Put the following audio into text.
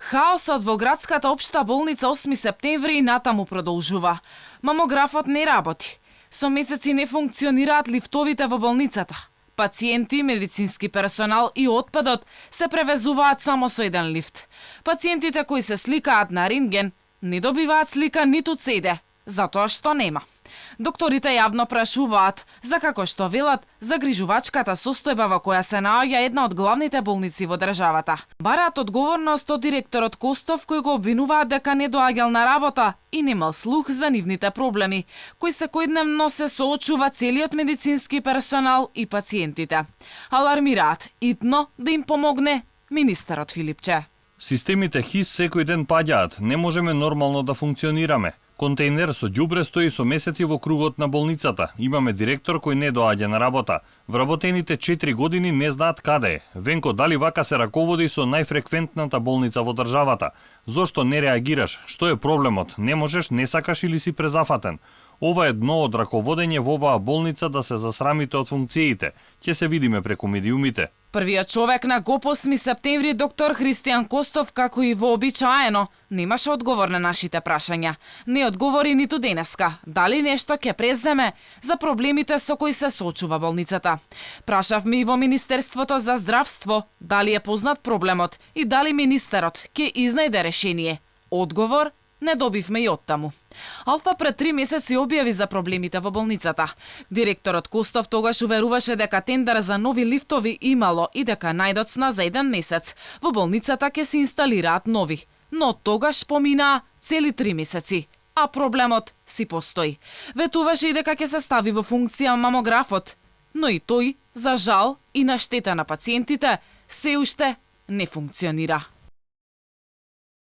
Хаосот во градската општа болница 8 септември и натаму продолжува. Мамографот не работи. Со месеци не функционираат лифтовите во болницата. Пациенти, медицински персонал и отпадот се превезуваат само со еден лифт. Пациентите кои се сликаат на рентген не добиваат слика ниту CD, затоа што нема. Докторите јавно прашуваат за како што велат загрижувачката состојба во која се наоѓа една од главните болници во државата. Бараат одговорност од директорот Костов кој го обвинуваат дека не доаѓал на работа и немал слух за нивните проблеми, кои секојдневно се соочува целиот медицински персонал и пациентите. Алармираат итно да им помогне министерот Филипче. Системите ХИС секој ден паѓаат, не можеме нормално да функционираме. Контейнер со ѓубре стои со месеци во кругот на болницата. Имаме директор кој не доаѓа на работа. Вработените 4 години не знаат каде е. Венко, дали вака се раководи со најфреквентната болница во државата? Зошто не реагираш? Што е проблемот? Не можеш, не сакаш или си презафатен? Ова е дно од раководење во оваа болница да се засрамите од функциите. Ќе се видиме преку медиумите. Првиот човек на ГОП 8 септември, доктор Христијан Костов, како и вообичаено, немаше одговор на нашите прашања. Не одговори ниту денеска. Дали нешто ќе преземе за проблемите со кои се соочува болницата? Прашавме и во Министерството за здравство дали е познат проблемот и дали министерот ќе изнајде решение. Одговор не добивме и оттаму. Алфа пред 3 месеци објави за проблемите во болницата. Директорот Костов тогаш уверуваше дека тендер за нови лифтови имало и дека најдоцна за 1 месец во болницата ќе се инсталираат нови. Но тогаш поминаа цели 3 месеци, а проблемот си постои. Ветуваше и дека ќе се стави во функција мамографот, но и тој, за жал и на штета на пациентите, се уште не функционира.